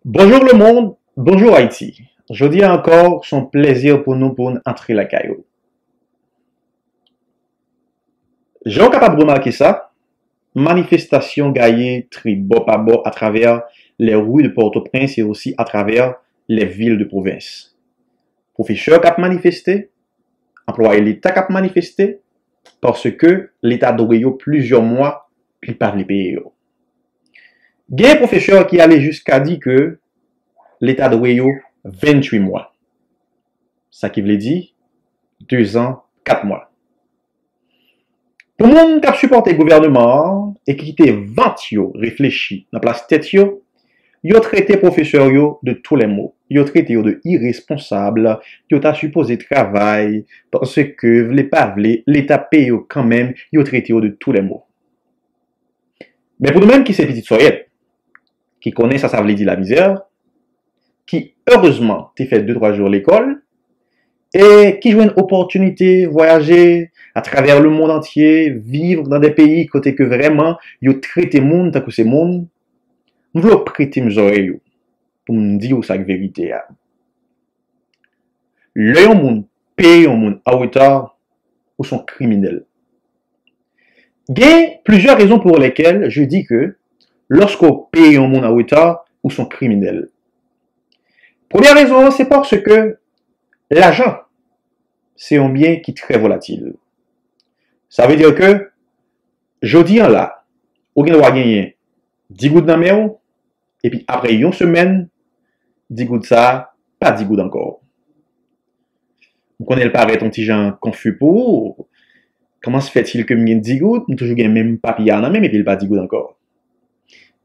Bonjour le monde, bonjour Haïti. Je dis encore, son plaisir pour nous entrer la caillou. J'ai capable de remarquer ça, manifestation gaillée tri bord à bord à travers les rues de Port-au-Prince et aussi à travers les villes de province. Professeurs qui ont manifesté, employés l'État qui ont manifesté, parce que l'État doit plusieurs mois, puis pas les payer. Il y a un professeur qui allait jusqu'à dire que l'État doit 28 mois. Ça qui veut dire 2 ans, 4 mois. Pour le monde qui a supporté le gouvernement et qui était 20 réfléchi dans la place tête, yo traité professeur de tous les mots. Yo traité de irresponsable, yo t'a supposé travail parce que vle pas vle, l'État paye quand même, yo traité de tous les mots. Mais pour nous-mêmes qui c'est petite soyette, qui connaît ça veut dire la misère, qui heureusement t'es fait 2-3 jours l'école, et qui jouent une opportunité voyager à travers le monde entier, vivre dans des pays côté que vraiment yo traité monde tant que c'est monde, nous voulons prêter mes oreilles pour me dire ça vérité. Le monde paye un monde à hauteur ou sont criminels. Il y a plusieurs raisons pour lesquelles je dis que lorsqu'on paye un monde à hauteur ou sont criminels. Première raison, c'est parce que l'argent, c'est un bien qui est très volatile. Ça veut dire que, je dis là, on va gagner 10 gouttes dans mer, et puis après une semaine, 10 gouttes ça, pas 10 gouttes encore. On connaît le paraît ton petit genre confus pour, comment se fait-il que je gagne 10 gouttes, je toujours gagne même papier dans même, et puis il pas 10 gouttes encore.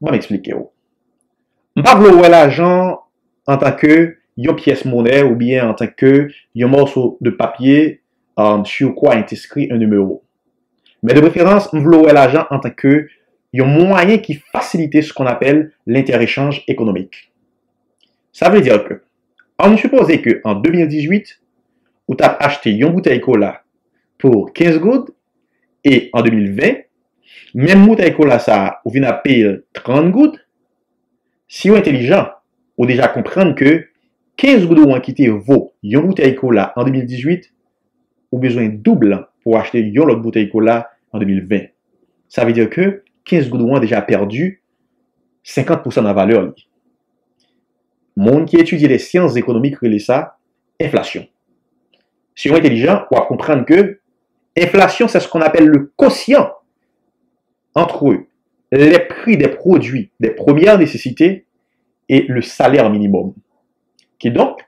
Je vais m'expliquer. Je ne vais pas vouloir l'argent en tant que une pièce monnaie ou bien en tant que un morceau de papier sur quoi est inscrit un numéro. Mais de préférence, je veux l'argent en tant que un moyen qui facilite ce qu'on appelle l'interéchange économique. Ça veut dire que, on suppose qu'en 2018, vous avez acheté une bouteille cola pour 15 gouttes et en 2020, même bouteille cola ça, vous venez payer 30 gouttes. Si vous êtes intelligent, vous déjà comprendre que 15 gouttes ou qui vaut une bouteille cola en 2018, ou besoin double pour acheter une autre bouteille cola en 2020. Ça veut dire que 15 gouttes ont déjà perdu 50% de la valeur. Monde qui étudie les sciences économiques relève ça inflation. Si on est intelligent, on va comprendre que inflation, c'est ce qu'on appelle le quotient entre les prix des produits des premières nécessités et le salaire minimum. Qui donc,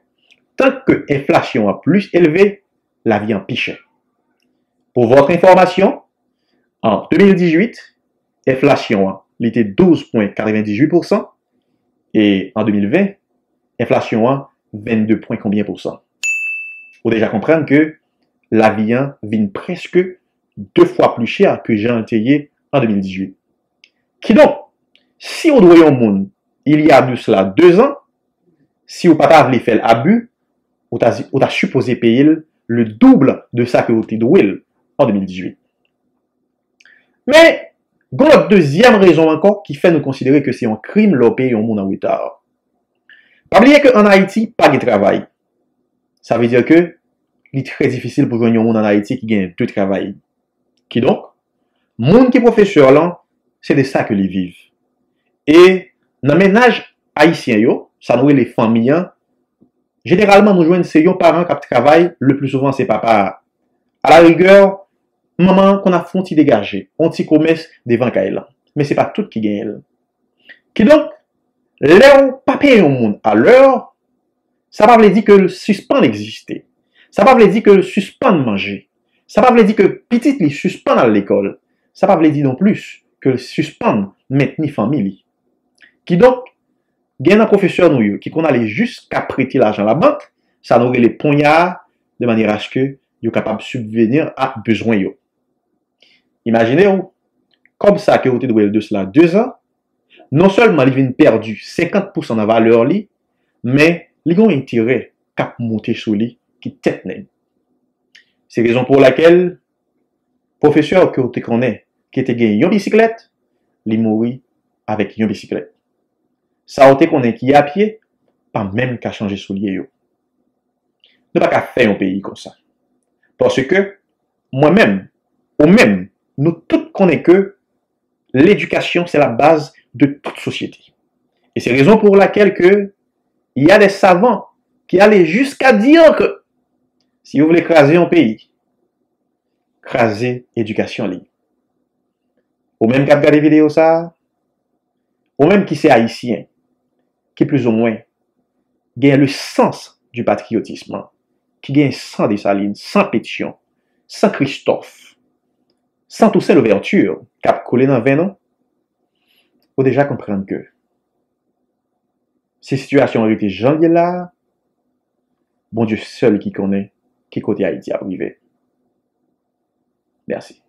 tant que l'inflation est plus élevée, la vie en piche. Pour votre information, en 2018, l'inflation était 12,98% et en 2020, l'inflation a 22 combien pour cent. Vous déjà comprendre que la vie vient presque 2 fois plus cher que j'ai payé en 2018. Qui donc, si on doit un monde, il y a de cela 2 ans, si vous n'avez pas fait l'abus, vous avez supposé payer le double de ça que vous avez doué en 2018. Mais, il y a une deuxième raison encore qui fait nous considérer que c'est un crime de payer un monde en retard. Pas oublier qu'en Haïti, pas de travail. Ça veut dire que il est très difficile pour joindre un monde en Haïti qui gagne 2 travail. Qui donc, monde qui est professeur là, c'est de ça que les vivent. Et dans le ménage haïtien, ça nous les familles. Généralement, nous joignons ces parents qui travaillent, le plus souvent c'est papa. À la rigueur, maman qu'on a fonti dégager, on t'y commerce devant Kaila. Mais c'est pas tout qui gagne. Qui donc, l'heure pas payer au monde à l'heure, ça va veut dire que le suspend existait. Ça va veut dire que le suspend manger. Ça va veut dire que petit li suspend à l'école. Ça va veut dire non plus que le suspend maintenir famille. Qui donc, il y a un professeur nous qui qu'on allait jusqu'à prêter l'argent à la banque, ça nous les poignards de manière à ce que yo capable de subvenir à besoin yo. Imaginez comme ça que vous avez de cela 2 ans, non seulement il vient perdu 50% de la valeur li, mais il a un intérêt cap monter sur lui qui tête net. C'est la raison pour laquelle professeur que vous connaissez qui était gagné une bicyclette, il mourit avec une bicyclette. ça a été qu'on est qui à pied, pas même qu'à changer soulier yo. Nous pas qu'à faire un pays comme ça. Parce que moi-même, ou même, nous tous connaissons que l'éducation, c'est la base de toute société. Et c'est la raison pour laquelle que il y a des savants qui allaient jusqu'à dire que si vous voulez craser un pays, craser l'éducation libre. Ou même qui a regardé vidéo ça, ou même qui c'est haïtien, qui plus ou moins gagne le sens du patriotisme, qui gagne sans Dessalines, sans Pétion, sans Christophe, sans toute cette ouverture qui a coulé dans 20 ans, il faut déjà comprendre que ces situations ont été janvier là, bon Dieu seul qui connaît qui côté Haïti a privé. Merci.